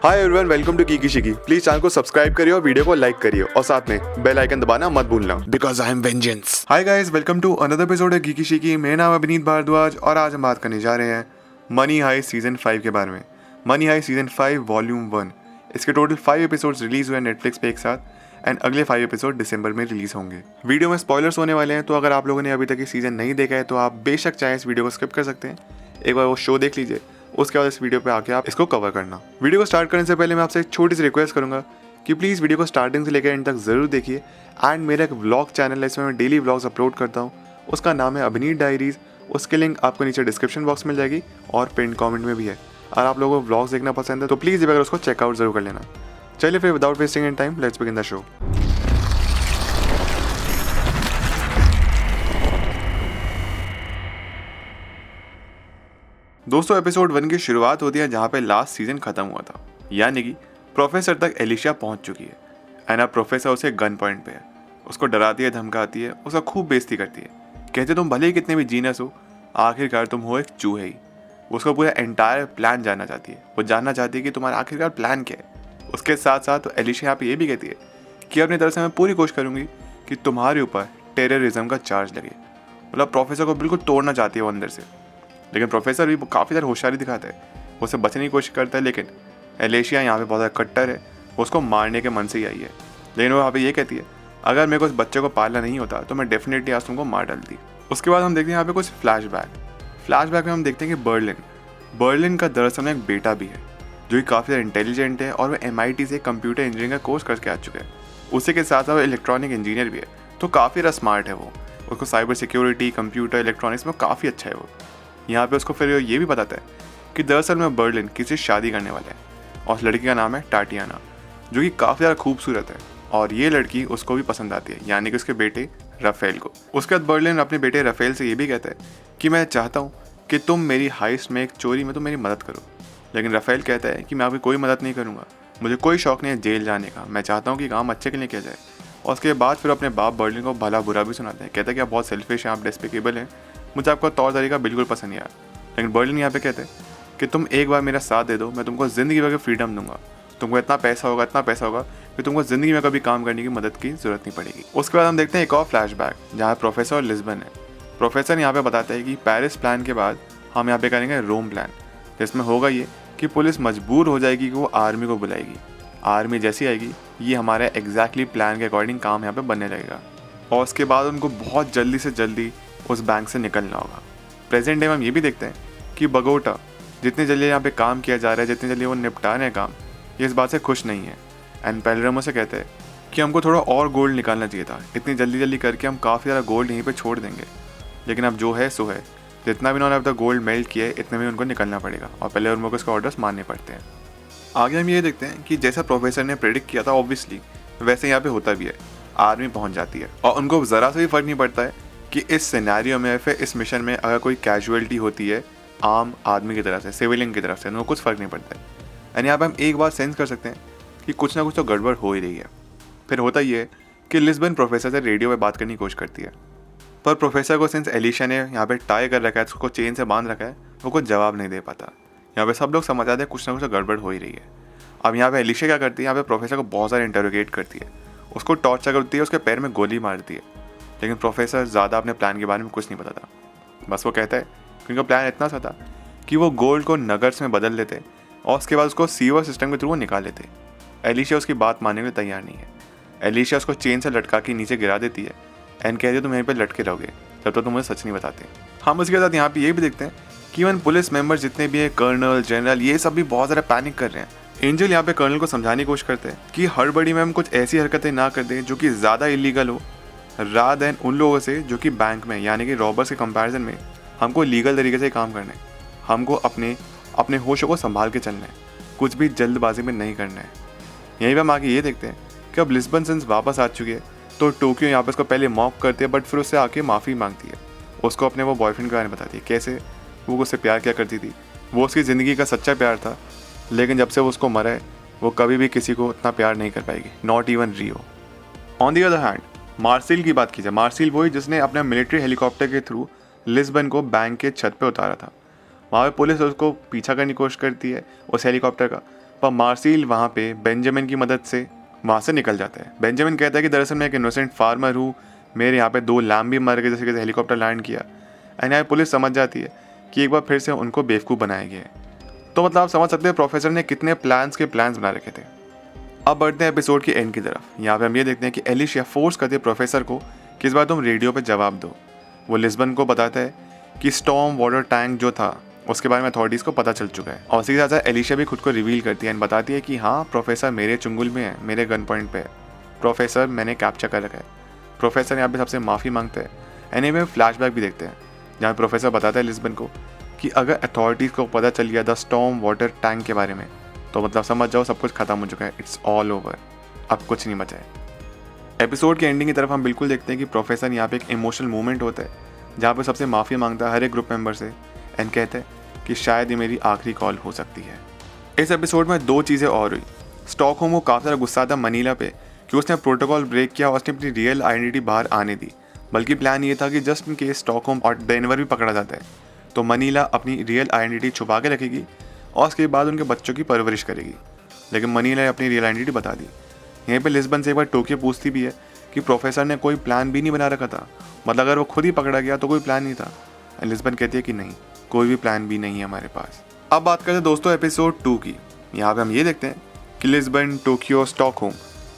Hi everyone, welcome to कीकी शिकी। Please channel को सब्सक्राइब करिए और वीडियो को लाइक करिए और साथ में बेल आइकन दबाना मत भूलना, because I am vengeance. Hi guys, welcome to another episode है कीकी शिकी। मेरा नाम है अभिनीत भारद्वाज और आज हम बात करने जा रहे हैं मनी हाइस्ट सीजन 5 के बारे में। Money heist season 5 volume 1। इसके टोटल 5 एपिसोड्स रिलीज हुए नेटफ्लिक्स पे एक साथ एंड अगले 5 एपिसोड दिसंबर में रिलीज होंगे। वीडियो में स्पॉयलर्स होने वाले हैं, तो अगर आप लोगों ने अभी तक ये सीजन नहीं देखा है तो आप बेशक चाहे इस वीडियो को स्किप कर सकते हैं, एक बार वो शो देख लीजिए, उसके बाद इस वीडियो पे आके आप इसको कवर करना। वीडियो को स्टार्ट करने से पहले मैं आपसे एक छोटी सी रिक्वेस्ट करूंगा कि प्लीज़ वीडियो को स्टार्टिंग से लेकर एंड तक ज़रूर देखिए। एंड मेरा एक व्लॉग चैनल है, इसमें मैं डेली व्लॉग्स अपलोड करता हूँ, उसका नाम है अभिनीत डायरीज़। उसके लिंक आपको नीचे डिस्क्रिप्शन बॉक्स में मिल जाएगी और पिन कमेंट में भी है। अगर आप लोगों को व्लॉग्स देखना पसंद है तो प्लीज़ अगर उसको चेकआउट जरूर कर लेना। चलिए फिर without wasting any time let's begin the show. दोस्तों, एपिसोड 1 की शुरुआत होती है जहाँ पे लास्ट सीजन खत्म हुआ था, यानी कि प्रोफेसर तक एलिशा पहुँच चुकी है। एंड अब प्रोफेसर उसे गन पॉइंट पे है, उसको डराती है, धमकाती है, उसका खूब बेइज्जती करती है। कहते तुम भले ही कितने भी जीनियस हो, आखिरकार तुम हो एक चूहे ही। उसको पूरा एंटायर प्लान जानना चाहती है, वो जानना चाहती है कि तुम्हारा आखिरकार प्लान क्या है। उसके साथ साथ तो एलिशा यहाँ पे ये भी कहती है कि अपनी तरफ से मैं पूरी कोशिश करूँगी कि तुम्हारे ऊपर टेररिज्म का चार्ज लगे। मतलब प्रोफेसर को बिल्कुल तोड़ना चाहती है वो अंदर से। लेकिन प्रोफेसर भी काफ़ी ज़्यादा होशियारी दिखाता है, वो उसे बचने की कोशिश करता है। लेकिन एलिशा यहाँ पे बहुत ज़्यादा कट्टर है, वो उसको मारने के मन से ही आई है। लेकिन वो यहाँ पे ये कहती है अगर मेरे को इस बच्चे को पालना नहीं होता तो मैं डेफिनेटली आज तुमको मार डालती। उसके बाद हम देखते हैं यहाँ पे कुछ फ्लैशबैक में हम देखते हैं कि बर्लिन का दरअसल में एक बेटा भी है जो कि काफ़ी ज़्यादा इंटेलिजेंट है और वो MIT से कंप्यूटर इंजीनियरिंग का कोर्स करके आ चुका है। उसी के साथ साथ वो इलेक्ट्रॉनिक इंजीनियर भी है, तो काफ़ी ज़्यादा स्मार्ट है वो। उसको साइबर सिक्योरिटी, कंप्यूटर, इलेक्ट्रॉनिक्स में काफ़ी अच्छा है वो। यहाँ पे उसको फिर ये भी बताता है कि दरअसल में बर्लिन किसी से शादी करने वाला है और उस लड़की का नाम है टाटियाना, जो कि काफ़ी ज़्यादा खूबसूरत है और ये लड़की उसको भी पसंद आती है, यानी कि उसके बेटे राफेल को। उसके बाद बर्लिन अपने बेटे राफेल से ये भी कहता है कि मैं चाहता हूँ कि तुम मेरी हाइस्ट में एक चोरी में तुम मेरी मदद करो। लेकिन राफेल कहता है कि मैं आपकी कोई मदद नहीं करूँगा, मुझे कोई शौक नहीं है जेल जाने का, मैं चाहता हूँ कि काम अच्छे के लिए किया जाए। और उसके बाद फिर अपने बाप बर्लिन को भला बुरा भी सुनाता है, कहता है कि आप बहुत सेल्फिश हैं, आप डेस्पिकेबल हैं, मुझे आपका तौर तरीका बिल्कुल पसंद नहीं आया। लेकिन बर्लिन यहाँ पे कहते हैं कि तुम एक बार मेरा साथ दे दो, मैं तुमको ज़िंदगी भर की फ्रीडम दूंगा, तुमको इतना पैसा होगा कि तुमको ज़िंदगी में कभी काम करने की मदद की ज़रूरत नहीं पड़ेगी। उसके बाद हम देखते हैं एक और फ्लैशबैक जहाँ प्रोफेसर और लिस्बन है। प्रोफेसर यहाँ पे बताता है कि पेरिस प्लान के बाद हम यहाँ पे करेंगे रोम प्लान, जिसमें होगा ये कि पुलिस मजबूर हो जाएगी कि वो आर्मी को बुलाएगी। आर्मी जैसी आएगी ये हमारे एग्जैक्टली प्लान के अकॉर्डिंग काम यहाँ पे बनने लगेगा और उसके बाद उनको बहुत जल्दी से जल्दी उस बैंक से निकलना होगा। प्रेजेंट डे में हम ये भी देखते हैं कि बगोटा जितनी जल्दी यहाँ पे काम किया जा रहा है, जितनी जल्दी वो निपटा रहे हैं काम, ये इस बात से खुश नहीं है। एंड पेलरमो से कहते हैं कि हमको थोड़ा और गोल्ड निकालना चाहिए था, इतनी जल्दी करके हम काफ़ी ज़्यादा गोल्ड यहीं पे छोड़ देंगे। लेकिन अब जो है सो है, जितना भी उन्होंने अब तक गोल्ड मेल्ट किया है इतने में उनको निकलना पड़ेगा और पेलरमो को इसके ऑर्डर्स मानने पड़ते हैं। आगे हम ये देखते हैं कि जैसा प्रोफेसर ने प्रेडिक्ट किया था ऑब्वियसली वैसे यहाँ पे होता भी है, आर्मी पहुँच जाती है और उनको ज़रा सा भी फर्क नहीं पड़ता है कि इस सिनेरियो में फिर इस मिशन में अगर कोई कैजुअलिटी होती है आम आदमी की तरफ से, सिविलियन की तरफ से, उनको कुछ फ़र्क नहीं पड़ता है। एंड यहाँ पर हम एक बात सेंस कर सकते हैं कि कुछ ना कुछ तो गड़बड़ हो ही रही है। फिर होता ये है कि लिस्बन प्रोफेसर से रेडियो पे बात करने की कोशिश करती है, पर प्रोफेसर को सिंस एलिशा ने यहाँ पे टाई कर रखा है, उसको चेन से बांध रखा है, वो कुछ जवाब नहीं दे पाता। यहाँ पे सब लोग समझ आते हैं कुछ ना कुछ तो गड़बड़ हो ही रही है। अब यहाँ पे एलिशा क्या करती है, यहाँ पे प्रोफेसर को बहुत सारे इंटरोगेट करती है, उसको टॉर्चर करती है, उसके पैर में गोली मारती है। लेकिन प्रोफेसर ज़्यादा अपने प्लान के बारे में कुछ नहीं बताता। बस वो कहता है कि उनका प्लान इतना सा था कि वो गोल्ड को नगर्स में बदल लेते और उसके बाद उसको सीवर सिस्टम के थ्रू वो निकाल लेते। एलिशा उसकी बात मानने के लिए तैयार नहीं है। एलिशा उसको चेन से लटका के नीचे गिरा देती है एंड कहती है तुम यहीं पर लटके रहोगे जब तक तुम मुझे सच नहीं बताते। हम उसके साथ यहाँ पे ये भी देखते हैं कि इवन पुलिस मेंबर जितने भी हैं, कर्नल, जनरल, ये सब भी बहुत ज़्यादा पैनिक कर रहे हैं। एंजल यहाँ पे कर्नल को समझाने की कोशिश करते हैं कि हड़बड़ी में हम कुछ ऐसी हरकतें ना कर दें जो कि ज़्यादा इलीगल हो, रादर देन उन लोगों से जो कि बैंक में यानी कि रॉबर्स के कंपैरिजन में हमको लीगल तरीके से काम करना है। हमको अपने होशों को संभाल के चलना है, कुछ भी जल्दबाजी में नहीं करना है। यहीं पर हम आगे ये देखते हैं कि अब लिस्बन सिंस वापस आ चुकी है तो टोक्यो यहाँ पर उसको पहले मॉक करती है, बट फिर उससे आके माफ़ी मांगती है। उसको अपने वो बॉयफ्रेंड के बारे में बताती है, कैसे वो उससे प्यार क्या करती थी, वो उसकी ज़िंदगी का सच्चा प्यार था, लेकिन जब से वो उसको मरा है वो कभी भी किसी को इतना प्यार नहीं कर पाएगी, not even Rio. On the other hand Marseille की बात की जाए, मार्सिल वही जिसने अपने मिलिट्री हेलीकॉप्टर के थ्रू लिस्बन को बैंक के छत पे उतारा था। वहाँ पे पुलिस उसको पीछा करने की कोशिश करती है उस हेलीकॉप्टर का, पर मार्सिल वहाँ पे बेंजामिन की मदद से वहाँ से निकल जाता है। बेंजामिन कहता है कि दरअसल मैं एक इनोसेंट फार्मर हूँ, मेरे यहाँ पे 2 लैम्ब भी मर गए जैसे कि हेलीकॉप्टर लैंड किया। एंड यहाँ पुलिस समझ जाती है कि एक बार फिर से उनको बेवकूफ़ बनाया गया है। तो मतलब आप समझ सकते हैं प्रोफेसर ने कितने प्लान्स बना रखे थे। अब बढ़ते हैं एपिसोड के एंड की तरफ। यहाँ पे हम ये देखते हैं कि एलिशिया फोर्स करती है प्रोफेसर को कि इस बार तुम रेडियो पे जवाब दो। वो लिस्बन को बताता है कि स्टॉर्म वाटर टैंक जो था उसके बारे में अथॉरिटीज़ को पता चल चुका है। और उसी के साथ साथ एलिशिया भी खुद को रिवील करती है एंड बताती है कि हाँ प्रोफेसर मेरे चुंगल में है, मेरे गन पॉइंट पे है, प्रोफेसर मैंने कैप्चर कर रखा है। प्रोफेसर यहाँ पे सबसे माफ़ी मांगता है। एनीवे फ्लैशबैक भी देखते हैं जहाँ प्रोफेसर बताता है लिस्बन को कि अगर अथॉरिटीज़ को पता चल गया द स्टॉर्म वाटर टैंक के बारे में तो मतलब समझ जाओ सब कुछ खत्म हो चुका है, इट्स ऑल ओवर, अब कुछ नहीं बचा है। एपिसोड के एंडिंग की तरफ हम बिल्कुल देखते हैं कि प्रोफेसर यहाँ पे एक इमोशनल मूवमेंट होता है जहाँ पे सबसे माफ़ी मांगता है हर एक ग्रुप मेंबर से एंड कहता है कि शायद ये मेरी आखिरी कॉल हो सकती है। इस एपिसोड में 2 चीज़ें और हुई। स्टॉकहोम को काफ़ी सारा गुस्सा था मनीला पे कि उसने प्रोटोकॉल ब्रेक किया और उसने अपनी रियल आइडेंटिटी बाहर आने दी, बल्कि प्लान ये था कि जस्ट इन केस स्टॉकहोम और डेनवर भी पकड़ा जाता है तो मनीला अपनी रियल आइडेंटिटी छुपा के रखेगी और उसके बाद उनके बच्चों की परवरिश करेगी। लेकिन मनीला ने अपनी रियल आइडेंटिटी बता दी। यहीं पे लिस्बन से एक बार टोक्यो पूछती भी है कि प्रोफेसर ने कोई प्लान भी नहीं बना रखा था, मतलब अगर वो खुद ही पकड़ा गया तो कोई प्लान नहीं था। लिस्बन कहती है कि नहीं, कोई भी प्लान भी नहीं है हमारे पास। अब बात करते हैं दोस्तों एपिसोड 2 की। यहाँ पे हम ये देखते हैं कि लिस्बन, टोक्यो, स्टॉकहोम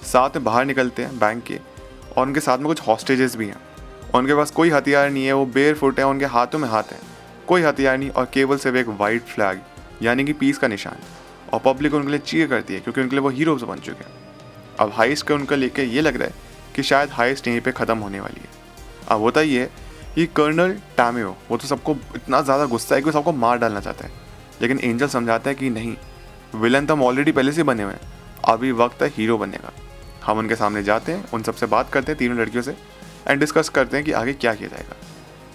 साथ में बाहर निकलते हैं बैंक के और उनके साथ में कुछ हॉस्टेजेस भी हैं। उनके पास कोई हथियार नहीं है, वो बेयर फुट है, उनके हाथों में हाथ है, कोई हथियार नहीं और केवल सिर्फ एक वाइट फ्लैग यानी कि पीस का निशान। और पब्लिक उनके लिए चीयर करती है क्योंकि उनके लिए वो हीरोज बन चुके हैं। अब हाइस्ट का उनका लेके ये लग रहा है कि शायद हाइस्ट यहीं पे ख़त्म होने वाली है। अब होता ये है कि कर्नल टामेओ वो तो सबको इतना ज़्यादा गुस्सा है कि वो सबको मार डालना चाहता है, लेकिन एंजल समझाता है कि नहीं, विलन तो हम ऑलरेडी पहले से बने हुए हैं, अभी वक्त है हीरो बनने का। हम उनके सामने जाते हैं, उन सबसे बात करते हैं, तीनों लड़कियों से, एंड डिस्कस करते हैं कि आगे क्या किया जाएगा।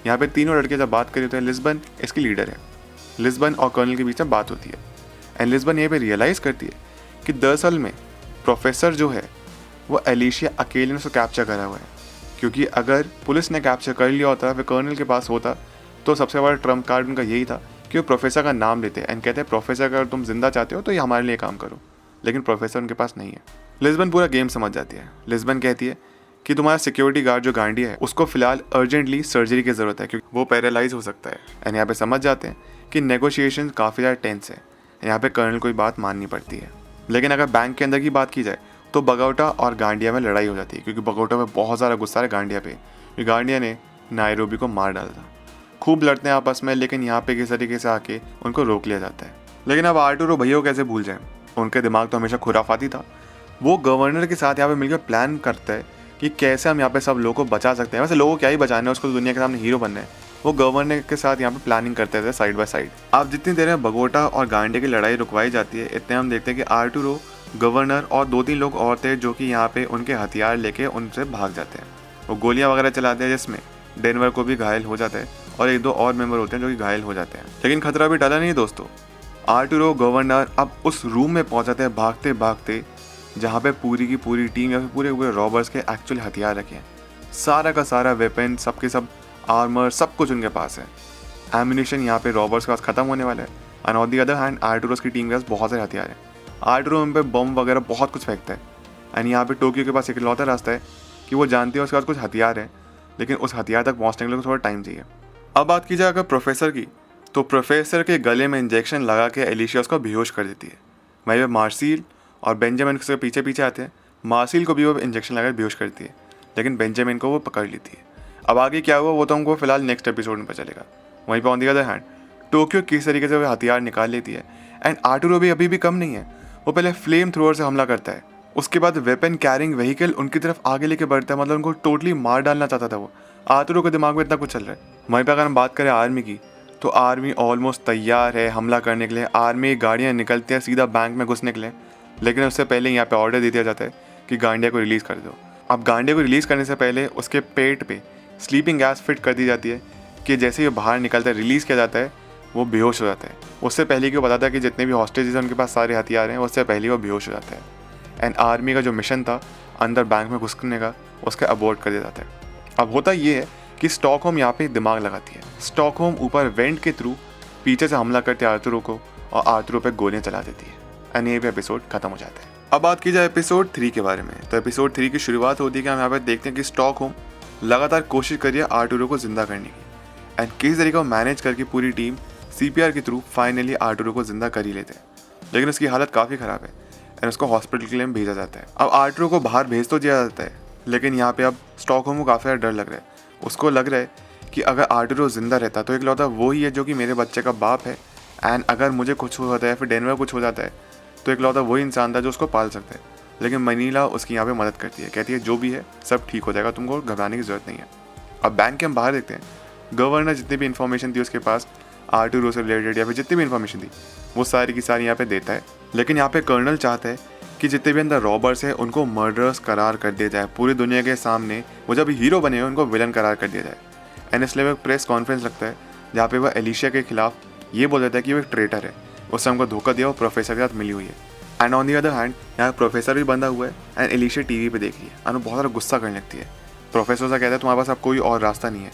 यहाँ पे तीनों लड़के जब बात करी तो लिस्बन इसकी लीडर है। लिस्बन और कर्नल के बीच में बात होती है एंड लिस्बन ये पे रियलाइज़ करती है कि दरअसल में प्रोफेसर जो है वो एलिशिया अकेले ने उसको कैप्चर करा हुआ है, क्योंकि अगर पुलिस ने कैप्चर कर लिया होता फिर कर्नल के पास होता तो सबसे बड़ा ट्रम्प कार्ड उनका यही था कि वो प्रोफेसर का नाम लेते एंड कहते हैं प्रोफेसर अगर तुम जिंदा चाहते हो तो ये हमारे लिए काम करो, लेकिन प्रोफेसर उनके पास नहीं है। लिस्बन पूरा गेम समझ जाती है। लिस्बन कहती है कि तुम्हारा सिक्योरिटी गार्ड जो गांडिया है उसको फिलहाल अर्जेंटली सर्जरी की ज़रूरत है क्योंकि वो पैरालाइज हो सकता है। एंड यहाँ पे समझ जाते हैं कि नेगोशिएशन काफ़ी ज़्यादा टेंस है। यहाँ पे कर्नल कोई बात माननी पड़ती है। लेकिन अगर बैंक के अंदर की बात की जाए तो बगोटा और गांडिया में लड़ाई हो जाती है क्योंकि बगोटा में बहुत सारा गुस्सा है गांडिया पे, क्योंकि गांडिया ने नायरोबी को मार डाला था। खूब लड़ते हैं आपस में, लेकिन यहाँ पे किस तरीके से आके उनको रोक लिया जाता है। लेकिन अब आर्टुरो भैया को कैसे भूल जाए, उनके दिमाग तो हमेशा खुराफाती था। वो गवर्नर के साथ यहाँ पे मिलकर प्लान करता है कि कैसे हम यहाँ पे सब लोगों को बचा सकते हैं। वैसे लोगों को क्या ही बचाना है, उसको तो दुनिया के सामने हीरो बनना है। वो गवर्नर के साथ यहाँ पे प्लानिंग करते थे साइड बाय साइड। अब जितनी देर में बगोटा और गांडिया की लड़ाई रुकवाई जाती है, इतने हम देखते हैं कि आर्टुरो, गवर्नर और 2-3 लोग और थे जो कि यहाँ पे उनके हथियार लेके उनसे भाग जाते हैं। वो गोलियाँ वगैरह चलाते हैं जिसमें डेनवर को भी घायल हो जाता है और 1-2 और मेंबर होते हैं जो कि घायल हो जाते हैं। लेकिन खतरा भी टला नहीं दोस्तों। आर्टुरो, गवर्नर अब उस रूम में पहुँचाते हैं भागते भागते जहाँ पे पूरी की पूरी टीम या फिर पूरे पूरे रॉबर्स के एक्चुअल हथियार रखे हैं। सारा का सारा वेपन, सबके सब आर्मर, सब कुछ उनके पास है। एम्यूनिशन यहाँ पे रॉबर्स के पास खत्म होने वाला है। And on the other hand Arturo's की टीम के पास बहुत सारे हथियार हैं। आर्टुरो उन पे बम वगैरह बहुत कुछ फेंकता है। एंड यहाँ पे टोक्यो के पास एक इकलौता रास्ता है कि वो जानती है उसके पास कुछ हथियार है, लेकिन उस हथियार तक पहुँचने के लिए थोड़ा टाइम चाहिए। अब बात की जाए अगर प्रोफेसर की, तो प्रोफेसर के गले में इंजेक्शन लगा के एलिशिया उसको बेहोश कर देती है। वहीं मार्सिल और बेंजामिन उसके पीछे पीछे आते हैं। मार्सिल को भी वो इंजेक्शन लगा बेहोश करती है, लेकिन बेंजामिन को वो पकड़ लेती है। अब आगे क्या हुआ वो तो हमको फिलहाल नेक्स्ट एपिसोड में पता चलेगा। वहीं पर on the other hand Tokyo किस तरीके से वो हथियार निकाल लेती है। एंड आर्टुरो भी अभी भी कम नहीं है। वो पहले फ्लेम थ्रोअर से हमला करता है, उसके बाद वेपन कैरिंग व्हीकल उनकी तरफ आगे लेके बढ़ता है, मतलब उनको टोटली मार डालना चाहता था वो। आर्टुरो के दिमाग में इतना कुछ चल रहा है। वहीं पर अगर हम बात करें आर्मी की, तो आर्मी ऑलमोस्ट तैयार है हमला करने के लिए। आर्मी गाड़ियाँ निकलती हैं सीधा बैंक में घुसने के लिए, लेकिन उससे पहले यहाँ पे ऑर्डर दे दिया जाता है कि गांडिया को रिलीज़ कर दो। अब गांडिया को रिलीज़ करने से पहले उसके पेट पे स्लीपिंग गैस फिट कर दी जाती है कि जैसे ही बाहर निकलता है, रिलीज़ किया जाता है, वो बेहोश हो जाता है। उससे पहले कि वो बताता है कि जितने भी हॉस्टेजेस हैं उनके पास सारे हथियार हैं, उससे पहले वो बेहोश हो जाता है। एंड आर्मी का जो मिशन था अंदर बैंक में घुसने का, उसका अबॉर्ट कर दिया जाता है। अब होता ये है कि स्टॉकहोम यहाँ पे दिमाग लगाती है। स्टॉकहोम ऊपर वेंट के थ्रू पीछे से हमला करते आर्टुरो को और आर्टुरो पे गोलियां चला देती है। एंड यहीं पे एपिसोड खत्म हो जाता है। अब बात की जाए एपिसोड 3 के बारे में, तो एपिसोड 3 की शुरुआत होती है कि हम यहाँ पे देखते हैं कि स्टॉकहोम लगातार कोशिश कर रही है आर्टुरो को जिंदा करने की, एंड किसी तरीके को मैनेज करके पूरी टीम CPR के थ्रू फाइनली आर्टुरो को जिंदा कर ही लेते हैं। लेकिन उसकी हालत काफ़ी ख़राब है एंड उसको हॉस्पिटल के लिए भेजा जाता है। अब आर्टुरो को बाहर भेज तो दिया जाता है, लेकिन यहाँ पे अब स्टॉकहोम को काफ़ी ज़्यादा डर लग रहा है। उसको लग रहा है कि अगर आर्टुरो जिंदा रहता तो एक लौता वो ही है जो कि मेरे बच्चे का बाप है, एंड अगर मुझे कुछ हो जाता है फिर डेनवर कुछ हो जाता है तो एक लौता वही इंसान था जो उसको पाल सकता है। लेकिन मनीला उसकी यहाँ पे मदद करती है, कहती है जो भी है सब ठीक हो जाएगा, तुमको घबराने की ज़रूरत नहीं है। अब बैंक के हम बाहर देखते हैं, गवर्नर जितनी भी इन्फॉर्मेशन थी उसके पास आर्टुरो से रिलेटेड या फिर जितनी भी इन्फॉर्मेशन थी वो सारी की सारी यहाँ पे देता है। लेकिन यहाँ पे कर्नल चाहता है कि जितने भी अंदर रॉबर्स हैं उनको मर्डरर्स करार कर दिया जाए, पूरी दुनिया के सामने वो जब हीरो बने हुए उनको विलन करार कर दिया जाए। एंड इसलिए एक प्रेस कॉन्फ्रेंस लगता है जहाँ पे वह एलिशिया के खिलाफ ये बोल देता है कि वो एक ट्रेटर है, उससे हमको धोखा दिया, वो प्रोफेसर के साथ मिली हुई है। And on the other hand यहाँ प्रोफेसर भी बंधा हुआ है एंड एलिशिया टीवी पे देख रही है एंड वो बहुत सारा गुस्सा करने लगती है। प्रोफेसर से कहता है तुम्हारे पास अब कोई और रास्ता नहीं है,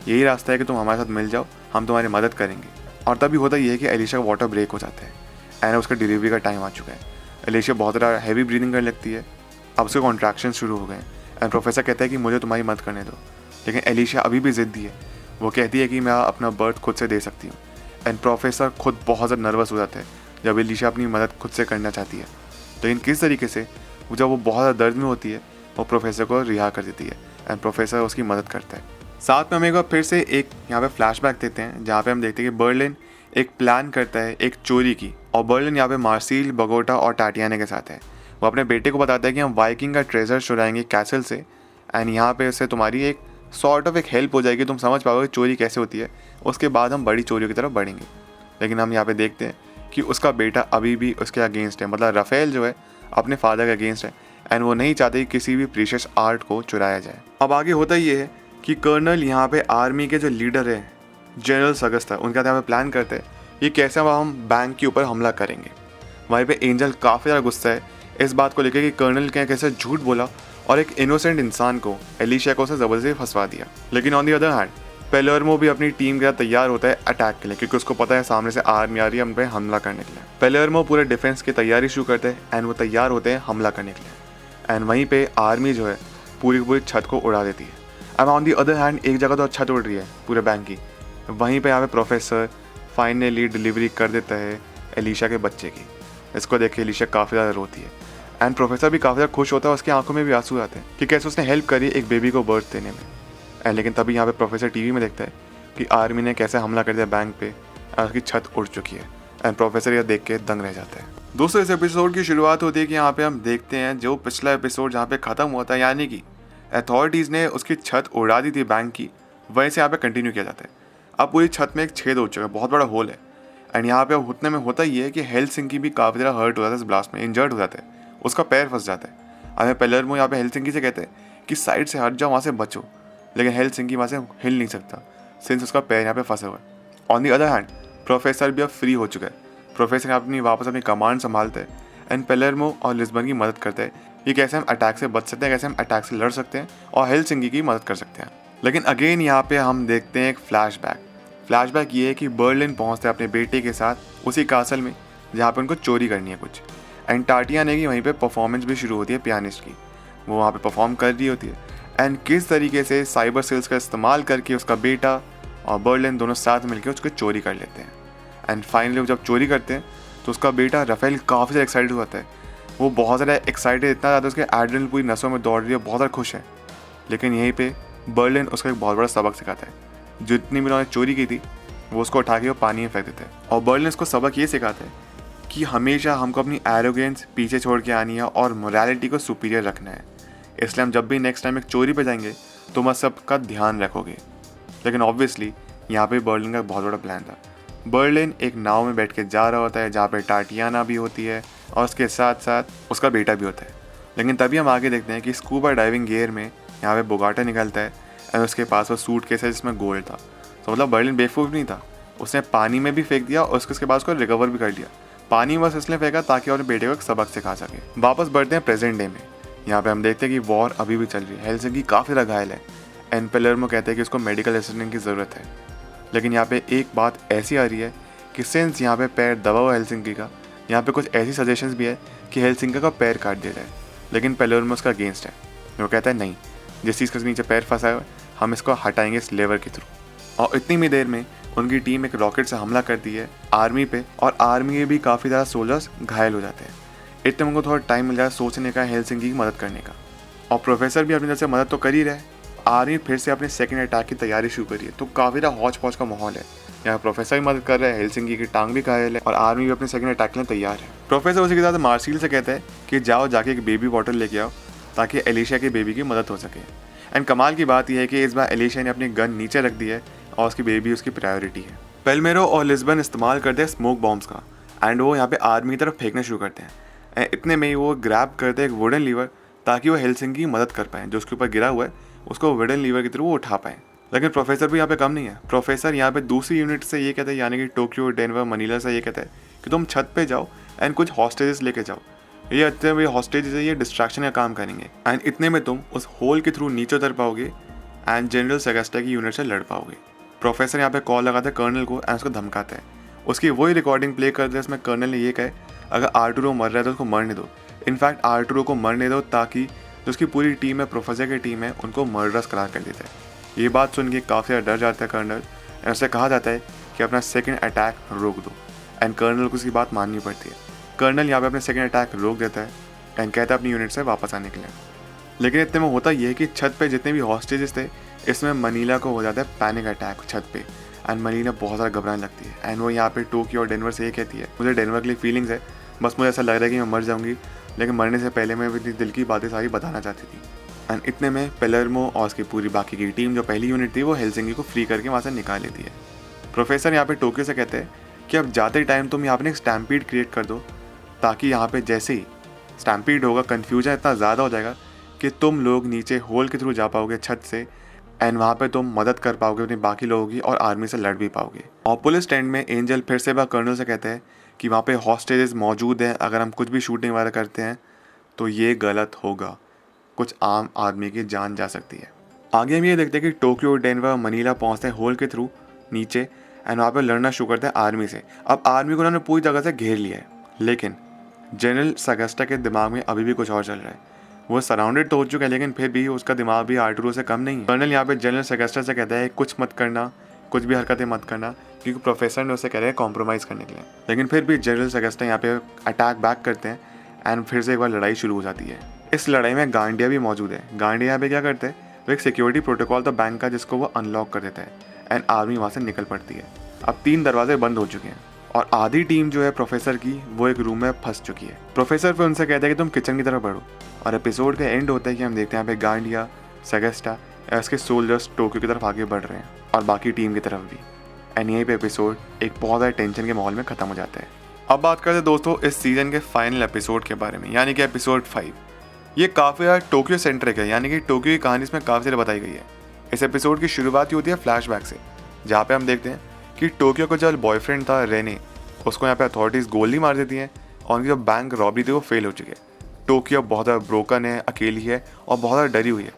यही रास्ता है कि तुम हमारे साथ मिल जाओ, हम तुम्हारी मदद करेंगे। और तभी होता ये है कि एलिशिया का वाटर ब्रेक हो जाता है एंड उसका डिलीवरी का टाइम आ चुका है। एलिशिया बहुत ज़्यादा हैवी ब्रीदिंग करने लगती है, अब उसके कॉन्ट्रैक्शन शुरू हो गए एंड प्रोफेसर कहता है कि मुझे तुम्हारी मदद करने दो। लेकिन एलिशिया अभी भी ज़िद्दी है, वो कहती है कि मैं अपना बर्थ खुद से दे सकती हूँ। एंड प्रोफेसर खुद बहुत ज़्यादा नर्वस हो जाता है जब एलिशिया अपनी मदद खुद से करना चाहती है। लेकिन किस तरीके से जब वो बहुत ज़्यादा दर्द में होती है वो प्रोफेसर को रिहा कर देती है एंड प्रोफेसर उसकी मदद करता है। साथ में हम एक बार फिर से एक यहाँ पे फ्लैशबैक देते हैं जहाँ पे हम देखते हैं कि बर्लिन एक प्लान करता है एक चोरी की, और बर्लिन यहाँ पे मार्सिल, बगोटा और टाटियाना के साथ है। वो अपने बेटे को बताता है कि हम वाइकिंग का ट्रेजर चुराएंगे कैसल से, एंड यहाँ पे उससे तुम्हारी एक सॉर्ट ऑफ एक हेल्प हो जाएगी, तुम समझ पाओगे चोरी कैसे होती है, उसके बाद हम बड़ी चोरियों की तरफ बढ़ेंगे। लेकिन हम यहाँ पे देखते हैं कि उसका बेटा अभी भी उसके अगेंस्ट है, मतलब राफेल जो है अपने फादर के अगेंस्ट है एंड वो नहीं चाहते कि किसी भी प्रीशियस आर्ट को चुराया जाए। अब आगे होता ये है कि कर्नल यहाँ पे आर्मी के जो लीडर है जनरल सगस्ता, उनके साथ यहाँ पे प्लान करते हैं ये कैसे हम बैंक के ऊपर हमला करेंगे। वहीं पे एंजल काफ़ी ज़्यादा गुस्सा है इस बात को लेकर कि कर्नल के कैसे झूठ बोला और एक इनोसेंट इंसान को, एलिशिया को, उसे ज़बरदस्ती फंसवा दिया। लेकिन ऑन दी अदर हैंड पेलर्मो भी अपनी टीम के साथ तैयार होता है अटैक के लिए, क्योंकि उसको पता है सामने से आर्मी आ रही है हम पे हमला करने के लिए। पेलर्मो पूरे डिफेंस की तैयारी शुरू करते हैं एंड वो तैयार होते हैं हमला करने के लिए। एंड वहीं पे आर्मी जो है पूरी की पूरी छत को उड़ा देती है। And on the other hand एक जगह तो छत उड़ रही है पूरे बैंक की, वहीं पे यहाँ पे प्रोफेसर फाइनली डिलीवरी कर देता है एलिशिया के बच्चे की। इसको देख के एलिशिया काफ़ी ज़्यादा रोती है एंड प्रोफेसर भी काफ़ी ज़्यादा खुश होता है, उसकी आंखों में भी आंसू आते हैं कि कैसे उसने हेल्प करी एक बेबी को बर्थ देने में। एंड लेकिन तभी यहाँ पे प्रोफेसर टीवी में देखता है कि आर्मी ने कैसे हमला कर दिया बैंक पे और उसकी छत उड़ चुकी है एंड प्रोफेसर यह देख के दंग रह जाता है। दोस्तों इस एपिसोड की शुरुआत होती है कि यहाँ पे हम देखते हैं जो पिछला एपिसोड जहाँ पे ख़त्म हुआ था, यानी कि अथॉरिटीज़ ने उसकी छत उड़ा दी थी बैंक की, वहीं से यहाँ पे कंटिन्यू किया जाता है। अब पूरी छत में एक छेद हो चुका है, बहुत बड़ा होल है। एंड यहाँ पे उतने में होता ही है कि हेलसिंकी भी काफ़ी ज़्यादा हर्ट हो जाता है इस ब्लास्ट में, इंजर्ड हो जाता है, उसका पैर फंस जाता है। अब पेलर्मो यहाँ पे हेलसिंकी से कहते हैं कि साइड से हट जाओ, वहाँ से बचो, लेकिन हेलसिंकी वहाँ से हिल नहीं सकता सिंस उसका पैर यहाँ पे फंसा हुआ है। On the other hand professor भी अब फ्री हो चुका है, प्रोफेसर अपनी वापस अपनी कमांड संभालते हैं एंड पेलर्मो और लिस्बन की मदद करते हैं कि कैसे हम अटैक से बच सकते हैं, कैसे हम अटैक से लड़ सकते हैं और हेलसिंकी की मदद कर सकते हैं। लेकिन अगेन यहाँ पे हम देखते हैं एक फ्लैशबैक ये है कि बर्लिन पहुँचते हैं अपने बेटे के साथ उसी कासल में जहाँ पे उनको चोरी करनी है कुछ। एंड टाटियाना की वहीं पे परफॉर्मेंस भी शुरू होती है पियानिस्ट की, वो वहाँ पे परफॉर्म कर रही होती है एंड किस तरीके से साइबर सेल्स का इस्तेमाल करके उसका बेटा और बर्लिन दोनों साथ मिलकर उसको चोरी कर लेते हैं। एंड फाइनली जब चोरी करते हैं तो उसका बेटा राफेल काफ़ी ज़्यादा एक्साइटेड होता है, वो बहुत ज़्यादा एक्साइटेड, इतना ज़्यादा उसके एड्रेनल पूरी नसों में दौड़ रही है, बहुत ज़्यादा खुश है। लेकिन यहीं पे बर्लिन उसका एक बहुत बड़ा सबक सिखाता है, जितनी भी उन्होंने चोरी की थी वो उसको उठा के वो पानी में फेंक देता है। और बर्लिन उसको सबक ये सिखाता है कि हमेशा हमको अपनी एरोगेंस पीछे छोड़ के आनी है और मोरालिटी को सुपीरियर रखना है। इसलिए हम जब भी नेक्स्ट टाइम एक चोरी पे जाएंगे तो मैं सबका ध्यान रखोगे। लेकिन ऑब्वियसली यहाँ पे बर्लिन का बहुत बड़ा प्लान था। बर्लिन एक नाव में बैठ के जा रहा होता है जहाँ पे टाटियाना भी होती है और उसके साथ साथ उसका बेटा भी होता है। लेकिन तभी हम आगे देखते हैं कि स्कूबा डाइविंग गियर में यहाँ पे बोगाटा निकलता है और उसके पास वो सूट केस है जिसमें गोल्ड था। तो मतलब बर्लिन बेवकूफ़ नहीं था, उसने पानी में भी फेंक दिया और उसके बाद उसको रिकवर भी कर लिया। पानी बस इसलिए फेंका ताकि अपने बेटे को एक सबक सिखा सके। वापस बढ़ते हैं प्रेजेंट डे में। यहाँ पे हम देखते हैं कि वॉर अभी भी चल रही है, हेलसिंकी काफ़ी ज़्यादा घायल है एंड पेलर्मो कहते हैं कि उसको मेडिकल असिस्टेंट की ज़रूरत है। लेकिन यहाँ पे एक बात ऐसी आ रही है कि सिंस यहाँ पे पैर दबा हुआ हेलसिंकी का, यहाँ पे कुछ ऐसी सजेशंस भी है कि हेलसिंकी का पैर काट दिया जाए, लेकिन पेलेर्मो उसका अगेंस्ट है। वो कहता है नहीं, जिस चीज़ के नीचे पैर फंसा है हम इसको हटाएंगे इस लेवर के थ्रू। और इतनी ही देर में उनकी टीम एक रॉकेट से हमला करती है आर्मी पे, और आर्मी के भी काफ़ी ज़्यादा सोल्जर्स घायल हो जाते हैं। इतने उनको थोड़ा टाइम मिल जाए सोचने का हेलसिंकी की मदद करने का, और प्रोफेसर भी अपनी तरफ से मदद तो कर ही रहे। आर्मी फिर से अपने सेकंड अटैक की तैयारी शुरू करी है, तो काफ़ी ज़्यादा हौच पौच का माहौल है। यहाँ प्रोफेसर भी मदद कर रहा है, हेलसिंकी की टांग भी घायल है, और आर्मी भी अपने सेकंड अटैक के लिए तैयार है। प्रोफेसर उसी के साथ मार्सिल से कहता है कि जाओ जाके एक बेबी बॉटल लेके आओ ताकि एलिशा की बेबी की मदद हो सके। एंड कमाल की बात यह है कि इस बार एलिशा ने अपनी गन नीचे रख दी है और उसकी बेबी उसकी प्रायोरिटी है। पेलमेरो और लिस्बन इस्तेमाल करते हैं स्मोक बॉम्ब्स का, एंड वो यहाँ पे आर्मी की तरफ फेंकना शुरू करते हैं। एंड इतने में ही वो ग्रैब करते हैं एक वुडन लीवर ताकि वो हेलसिंकी की मदद कर पाए, जो उसके ऊपर गिरा हुआ है उसको वुडन लीवर की थ्रू वो उठा पाए। लेकिन प्रोफेसर भी यहाँ पे कम नहीं है। प्रोफेसर यहाँ पे दूसरी यूनिट से ये कहता है, यानी कि टोक्यो, डेनवर, मनीला से ये कहता है कि तुम छत पे जाओ एंड कुछ हॉस्टेजेस लेके जाओ। ये अच्छे हुए हॉस्टेजेस है, ये डिस्ट्रैक्शन का काम करेंगे, एंड इतने में तुम उस होल के थ्रू नीचे उतर पाओगे एंड जनरल सेगेस्टा की यूनिट से लड़ पाओगे। प्रोफेसर यहाँ पे कॉल लगाता है कर्नल को एंड उसको धमकाता है। उसकी वही रिकॉर्डिंग प्ले करते हैं, इसमें कर्नल ने ये कहा अगर आर्टुरो मर रहा है तो उसको मरने दो, इनफैक्ट आर्टुरो को मरने दो ताकि जो उसकी पूरी टीम है, प्रोफेसर की टीम है, उनको मर्डरस करार कर देता है। ये बात सुन के काफ़ी ज़्यादा डर जाता है कर्नल, एंड उससे कहा जाता है कि अपना सेकंड अटैक रोक दो, एंड कर्नल को उसकी बात माननी पड़ती है। कर्नल यहाँ पे अपने सेकंड अटैक रोक देता है एंड कहता है अपनी यूनिट से वापस आने के लिए। लेकिन इतने में होता यह है कि छत पे जितने भी हॉस्टेजेस थे, इसमें मनीला को हो जाता है पैनिक अटैक छत पे, एंड मनीला बहुत ज़्यादा घबराने लगती है। एंड वो यहाँ पे टोक्यो और डेनवर से ये कहती है मुझे डेनवर के लिए फीलिंग्स है, बस मुझे ऐसा लग रहा है कि मैं मर जाऊँगी, लेकिन मरने से पहले मैं अपनी दिल की बातें सारी बताना चाहती थी। एंड इतने में पेलेर्मो और उसकी पूरी बाकी की टीम, जो पहली यूनिट थी, वो हेलसिंकी को फ्री करके वहाँ से निकाल लेती है। प्रोफेसर यहाँ पे टोक्यो से कहते हैं कि अब जाते टाइम तुम यहाँ पे एक स्टैम्पीड क्रिएट कर दो, ताकि यहाँ पे जैसे ही स्टैम्पीड होगा कन्फ्यूजन इतना ज़्यादा हो जाएगा कि तुम लोग नीचे होल के थ्रू जा पाओगे छत से, एंड वहाँ पे तुम मदद कर पाओगे अपने बाकी लोगों की और आर्मी से लड़ भी पाओगे। और पुलिस स्टैंड में एंजल फिर से बार कर्नल से कहते हैं कि वहाँ पे हॉस्टेजेस मौजूद हैं, अगर हम कुछ भी शूटिंग वगैरह करते हैं तो ये गलत होगा, कुछ आम आदमी की जान जा सकती है। आगे हम ये देखते हैं कि टोक्यो, डेनवर, मनीला पहुँचते हैं होल के थ्रू नीचे, एंड वहाँ पे लड़ना शुरू करते हैं आर्मी से। अब आर्मी को उन्होंने पूरी जगह से घेर लिया है, लेकिन जनरल सेगेस्टा के दिमाग में अभी भी कुछ और चल रहा है। वो सराउंडेड तो हो चुका है, लेकिन फिर भी उसका दिमाग भी आर्टुरो से कम नहीं है। कर्नल यहाँ पे जनरल सेगेस्टा से कहता है कुछ मत करना, कुछ भी हरकतें मत करना, क्योंकि प्रोफेसर ने उसे कह रहे हैं कॉम्प्रोमाइज़ करने के लिए। लेकिन फिर भी जनरल सेगेस्टा यहाँ पे अटैक बैक करते हैं, एंड फिर से एक बार लड़ाई शुरू हो जाती है। इस लड़ाई में गांडिया भी मौजूद है। गांडिया यहाँ पे क्या करते हैं, वो एक सिक्योरिटी प्रोटोकॉल तो बैंक का, जिसको वो अनलॉक कर देता है, एंड आर्मी वहाँ से निकल पड़ती है। अब 3 दरवाजे बंद हो चुके हैं और आधी टीम जो है प्रोफेसर की, वो एक रूम में फंस चुकी है। प्रोफेसर फिर उनसे कहता है कि तुम किचन की तरफ बढ़ो, और एपिसोड का एंड होता है कि हम देखते हैं यहाँ पे गांडिया, सेगेस्टा और उसके सोल्जर्स टोक्यो की तरफ आगे बढ़ रहे हैं, और बाकी टीम की तरफ भी। एंड यहीं पे एपिसोड एक बहुत ज़्यादा टेंशन के माहौल में ख़त्म हो जाता है। अब बात करते हैं दोस्तों इस सीज़न के फाइनल एपिसोड के बारे में, यानी कि एपिसोड 5। ये काफ़ी ज़्यादा टोक्यो सेंट्रिक है, यानी कि टोक्यो की कहानी इसमें काफ़ी ज़्यादा बताई गई है। इस एपिसोड की शुरुआत ही होती है फ्लैशबैक से, जहाँ पे हम देखते हैं कि टोक्यो का जो बॉयफ्रेंड था रेने, उसको यहाँ पे अथॉरिटीज़ गोली मार देती हैं, और उनकी जो बैंक रॉबरी थी वो फेल हो चुकी है। टोक्यो बहुत ज़्यादा ब्रोकन है, अकेली है और बहुत ज़्यादा डरी हुई है।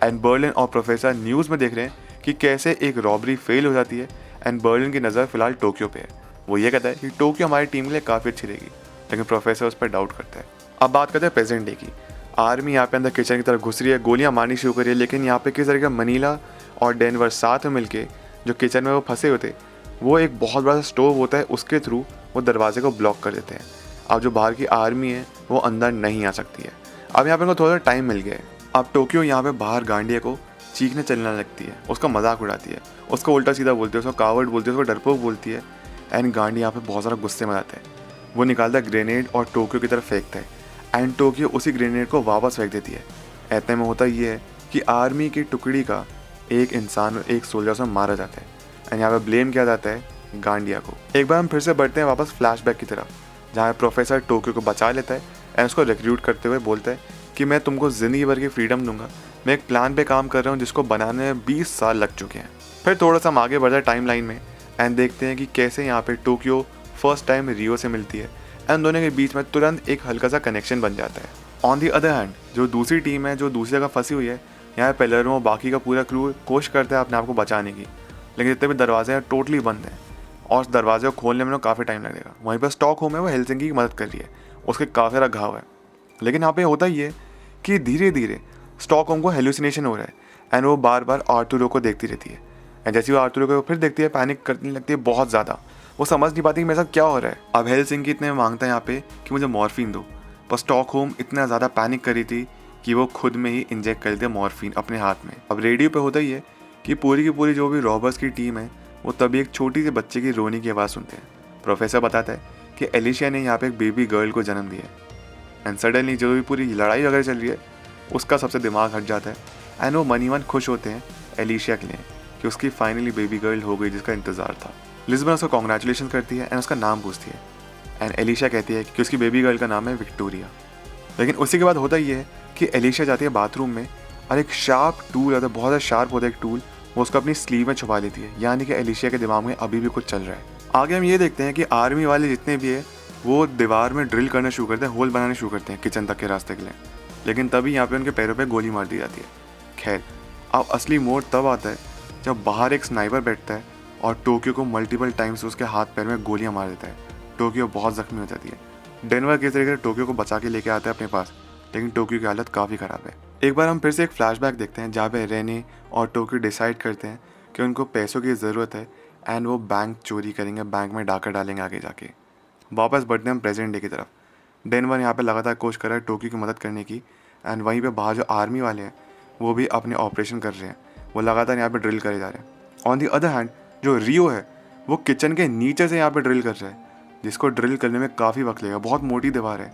एंड बर्लिन और प्रोफेसर न्यूज़ में देख रहे हैं कि कैसे एक रॉबरी फेल हो जाती है, एंड बर्लिन की नज़र फिलहाल टोक्यो पे है। वो ये कहता है कि टोक्यो हमारी टीम के लिए काफ़ी अच्छी रहेगी, लेकिन प्रोफेसर उस पर डाउट करता है। अब बात करते हैं प्रेजेंट डे की। आर्मी यहाँ पे अंदर किचन की तरफ घुस रही है, गोलियाँ मारनी शुरू करी है, लेकिन यहाँ पे किस तरीके मनीला और डेनवर साथ में मिलके जो किचन में वो फंसे हुए थे, वो एक बहुत बड़ा स्टोव होता है, उसके थ्रू वो दरवाजे को ब्लॉक कर देते हैं। अब जो बाहर की आर्मी है वो अंदर नहीं आ सकती है। अब यहाँ पे उनको थोड़ा टाइम मिल गया है। अब टोक्यो यहाँ पे बाहर गांडिया को चीखने चलने लगती है, उसका मजाक उड़ाती है, उसको उल्टा सीधा बोलती है, उसको कावर्ड बोलती है, उसको डरपोक बोलती है। एंड गांडिया यहाँ पे बहुत ज़्यादा गुस्से में आता है, वो निकालता है ग्रेनेड और टोक्यो की तरफ फेंकता है, एंड टोक्यो उसी ग्रेनेड को वापस फेंक देती है। ऐसे में होता ये है कि आर्मी की टुकड़ी का एक इंसान, एक सोल्जर से मारा जाता है, एंड यहाँ पे ब्लेम किया जाता है गांडिया को। एक बार हम फिर से बढ़ते हैं वापस फ्लैशबैक की तरफ, जहाँ प्रोफेसर टोक्यो को बचा लेता है एंड उसको रिक्रूट करते हुए बोलता है कि मैं तुमको ज़िंदगी भर की फ्रीडम दूंगा, मैं एक प्लान पे काम कर रहा हूँ जिसको बनाने में 20 साल लग चुके हैं। फिर थोड़ा सा हम आगे बढ़ जाए टाइम लाइन में, एंड देखते हैं कि कैसे यहाँ पे टोक्यो फर्स्ट टाइम रियो से मिलती है, एंड दोनों के बीच में तुरंत एक हल्का सा कनेक्शन बन जाता है। ऑन दी अदर हैंड जो दूसरी टीम है, जो दूसरी जगह फंसी हुई है, यहाँ पेलेर्मो बाकी का पूरा क्रू कोशिश करता है अपने आप को बचाने की, लेकिन जितने भी दरवाजे हैं टोटली बंद हैं, और उस दरवाजे को खोलने में काफ़ी टाइम लगेगा। वहीं पर स्टॉकहोम है वो हेलसिंकी की मदद कर रही है, उसके काफ़ी सारा घाव है। लेकिन यहाँ पे होता ही है कि धीरे धीरे स्टॉकहोम को हेलुसिनेशन हो रहा है एंड वो बार बार आर्थुरो को देखती रहती है। एंड जैसे वो आर्थुरो को फिर देखती है, पैनिक करने लगती है बहुत ज़्यादा। वो समझ नहीं पाती कि मेरे साथ क्या हो रहा है। अब हेलसिंकी इतने मांगता है यहाँ पे कि मुझे मॉर्फिन दो, पर स्टॉकहोम इतना ज़्यादा पैनिक करी थी कि वो खुद में ही इंजेक्ट कर दिया मॉर्फिन अपने हाथ में। अब रेडियो पे होता ही है कि पूरी की पूरी जो भी रॉबर्स की टीम है वो तभी एक छोटी सी बच्चे की रोने की आवाज़ सुनते हैं। प्रोफेसर बताता है कि एलिशिया ने यहाँ पे एक बेबी गर्ल को जन्म दिया है। एंड सडनली जो भी पूरी लड़ाई वगैरह चल रही है उसका सबसे दिमाग हट जाता है एंड वो मनी मन खुश होते हैं एलिशिया के लिए कि उसकी फाइनली बेबी गर्ल हो गई जिसका इंतज़ार था। लिज़बन उसको कॉन्ग्रेचुलेशन करती है एंड उसका नाम पूछती है एंड एलिशिया कहती है कि उसकी बेबी गर्ल का नाम है विक्टोरिया। लेकिन उसी के बाद होता ही है कि एलिशिया जाती है बाथरूम में और एक शार्प टूल आता है, बहुत ज़्यादा शार्प होता है एक टूल, वो उसको अपनी स्लीव में छुपा लेती है। यानी कि एलिशिया के दिमाग में अभी भी कुछ चल रहा है। आगे हम ये देखते हैं कि आर्मी वाले जितने भी है वो दीवार में ड्रिल करना शुरू करते हैं, होल बनाने शुरू करते हैं किचन तक के रास्ते के लिए। लेकिन तभी यहाँ पे उनके पैरों पे गोली मार दी जाती है। खैर, अब असली मोड़ तब आता है जब बाहर एक स्नाइपर बैठता है और टोक्यो को मल्टीपल टाइम्स उसके हाथ पैर में गोलियां मार देता है। टोक्यो बहुत जख्मी हो जाती है। डेनवर किस तरीके से टोक्यो को बचा के लेके आता है अपने पास, लेकिन टोक्यो की हालत काफ़ी ख़राब है। एक बार हम फिर से एक फ्लैशबैक देखते हैं जहाँ पे रेने और टोक्यो डिसाइड करते हैं कि उनको पैसों की ज़रूरत है एंड वो बैंक चोरी करेंगे, बैंक में डाका डालेंगे आगे जाके। वापस बढ़ते हैं हम प्रेजेंट डे की तरफ। डेनवर यहाँ पे लगातार कोशिश कर रहा है टोक्यो की मदद करने की एंड वहीं पे बाहर जो आर्मी वाले हैं वो भी अपने ऑपरेशन कर रहे हैं। वो लगातार यहाँ पे ड्रिल करे जा रहे हैं। ऑन दी अदर हैंड जो रियो है वो किचन के नीचे से यहाँ पे ड्रिल कर रहा है, जिसको ड्रिल करने में काफ़ी वक्त लगेगा। बहुत मोटी दीवार है,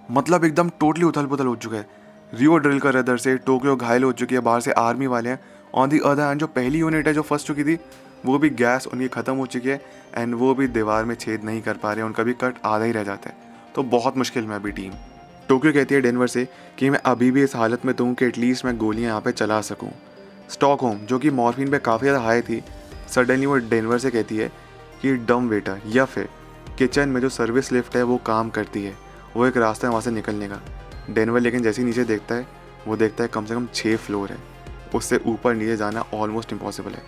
मतलब एकदम टोटली उथल पुथल हो चुका है। रियो ड्रिल कर रहा है इधर से, टोक्यो घायल हो चुकी है, बाहर से आर्मी वाले हैं। ऑन दी अदर हैंड जो पहली यूनिट है जो फंस चुकी थी वो भी गैस उनकी ख़त्म हो चुकी है एंड वो भी दीवार में छेद नहीं कर पा रहे हैं, उनका भी कट आधा ही रह जाता है। तो बहुत मुश्किल में अभी टीम। टोक्यो कहती है डेनवर से कि मैं अभी भी इस हालत में हूँ कि एटलीस्ट मैं गोलियाँ यहाँ पे चला सकूँ। स्टॉकहोम जो कि मॉर्फिन पे काफ़ी ज़्यादा हाई थी, सडनली वो डेनवर से कहती है कि डम वेटर या फिर किचन में जो सर्विस लिफ्ट है वो काम करती है, वो एक रास्ता है वहाँ से निकलने का। डेनवर लेकिन जैसे ही नीचे देखता है वो देखता है कम से कम 6 फ्लोर है, उससे ऊपर नीचे जाना ऑलमोस्ट इम्पॉसिबल है।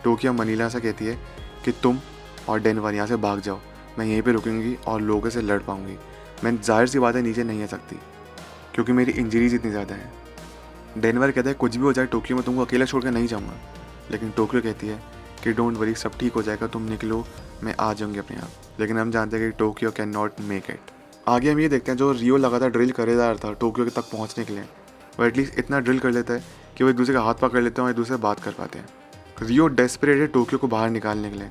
टोक्यो मनीला से कहती है कि तुम और डेनवर यहाँ से भाग जाओ, मैं यहीं पे रुकूंगी और लोगों से लड़ पाऊंगी। मैं जाहिर सी बात है नीचे नहीं आ सकती क्योंकि मेरी इंजरीज इतनी ज़्यादा हैं। डेनवर कहता है कुछ भी हो जाए टोक्यो में तुमको अकेला छोड़ कर नहीं जाऊँगा। लेकिन टोक्यो कहती है कि डोंट वरी, सब ठीक हो जाएगा, तुम निकलो, मैं आ जाऊँगी अपने आप। लेकिन हम जानते हैं कि Tokyo can not make it. आगे हम ये देखते हैं जो रियो लगातार ड्रिल करे जा रहा था टोक्यो तक पहुँचने के लिए, वो एटलीस्ट इतना ड्रिल कर लेता है कि वो एक दूसरे का हाथ पकड़ लेते हैं और एक दूसरे से बात कर पाते हैं। रियो डेस्परेट है टोक्यो को बाहर निकालने के लिए,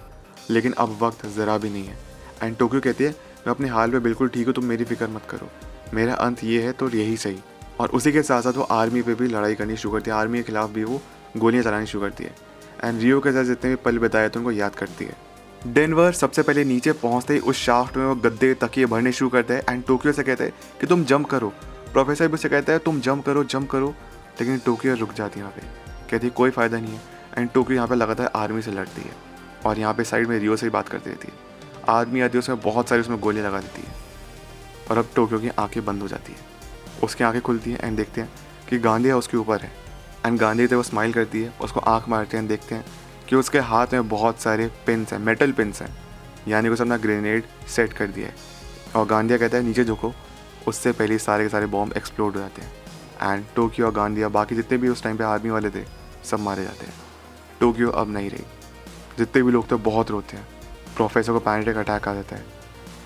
लेकिन अब वक्त ज़रा भी नहीं है। एंड टोक्यो कहती है मैं अपने हाल पे बिल्कुल ठीक हूँ, तुम मेरी फिक्र मत करो, मेरा अंत ये है तो यही सही। और उसी के साथ साथ वो आर्मी पे भी लड़ाई करनी शुरू करती है, आर्मी के खिलाफ भी वो गोलियाँ चलानी शुरू करती है। एंड रियो के साथ जितने भी पल बिताए थे उनको याद करती है। डेनवर सबसे पहले नीचे पहुँचते ही उस शाफ्ट में वो गद्दे तकिए भरने शुरू करते हैं एंड टोक्यो से कहते हैं कि तुम जंप करो। प्रोफेसर भी उससे कहता है तुम जंप करो, लेकिन टोक्यो रुक जाती है वहाँ पे, कहती है कोई फ़ायदा नहीं है। एंड टोक्यो यहाँ पे लगातार आर्मी से लड़ती है और यहाँ पे साइड में रियो से ही बात करती रहती है। आदमी आती है उसमें बहुत सारी उसमें गोलियाँ लगा देती है और अब टोक्यो की आंखें बंद हो जाती है। उसकी आंखें खुलती हैं एंड देखते हैं कि गांधी उसके ऊपर है। एंड गांधी तो वो स्माइल करती है, उसको आंख मारते हैं, देखते हैं कि उसके हाथ में बहुत सारे पिन्स हैं, मेटल पिन्स हैं, यानी उसने अपना ग्रेनेड सेट कर दिया है। और गांधिया कहता है नीचे झुको, उससे पहले सारे के सारे बॉम्ब एक्सप्लोड हो जाते हैं एंड टोक्यो और गांधिया बाकी जितने भी उस टाइम पे आर्मी वाले थे सब मारे जाते हैं। टोक्यो अब नहीं रही, जितने भी लोग थे बहुत रोते हैं। प्रोफेसर को पैनिक अटैक आ जाता है,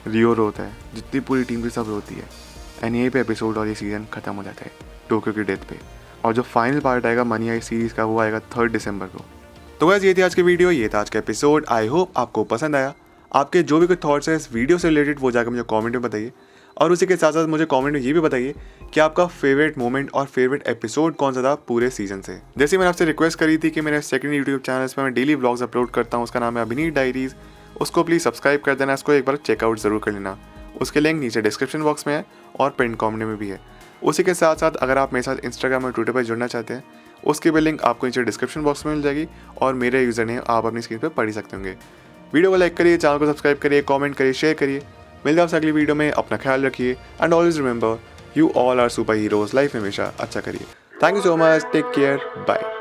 रियो रोता है, जितनी पूरी टीम की सब रोती है। एंड यहीं पे एपिसोड और ये सीज़न ख़त्म हो जाता है टोक्यो की डेथ पे। और जो फाइनल पार्ट आएगा मनी आई सीरीज़ का वो आएगा 3 दिसंबर को। तो वैसे ये थी आज की वीडियो, ये था आज का एपिसोड। आई होप आपको पसंद आया। आपके जो भी कुछ थॉट्स हैं इस वीडियो से रिलेटेड वो जाकर मुझे कमेंट में बताइए। और उसी के साथ साथ मुझे कमेंट में ये भी बताइए कि आपका फेवरेट मोमेंट और फेवरेट एपिसोड कौन सा था पूरे सीजन से। जैसे मैंने आपसे रिक्वेस्ट करी थी कि मेरे सेकंड यूट्यूब चैनल पर मैं डेली व्लॉग्स अपलोड करता हूँ, उसका नाम है अभिनीत डायरीज, उसको प्लीज़ सब्सक्राइब कर देना, इसको एक बार चेकआउट ज़रूर कर लेना। उसके लिंक नीचे डिस्क्रिप्शन बॉक्स में है और पिन कमेंट में भी है। उसी के साथ साथ अगर आप मेरे साथ इंस्टाग्राम और ट्विटर पर जुड़ना चाहते हैं उसकी भी लिंक आपको नीचे डिस्क्रिप्शन बॉक्स में मिल जाएगी और मेरे यूज़र नेम आप अपनी स्क्रीन पर पढ़ ही सकते होंगे। वीडियो को लाइक करिए, चैनल को सब्सक्राइब करिए, कमेंट करिए, शेयर करिए। मिलते हैं आपसे अगली वीडियो में। अपना ख्याल रखिए and always remember you all are super heroes. Life में हमेशा अच्छा करिए। Thank you so much, take care, bye.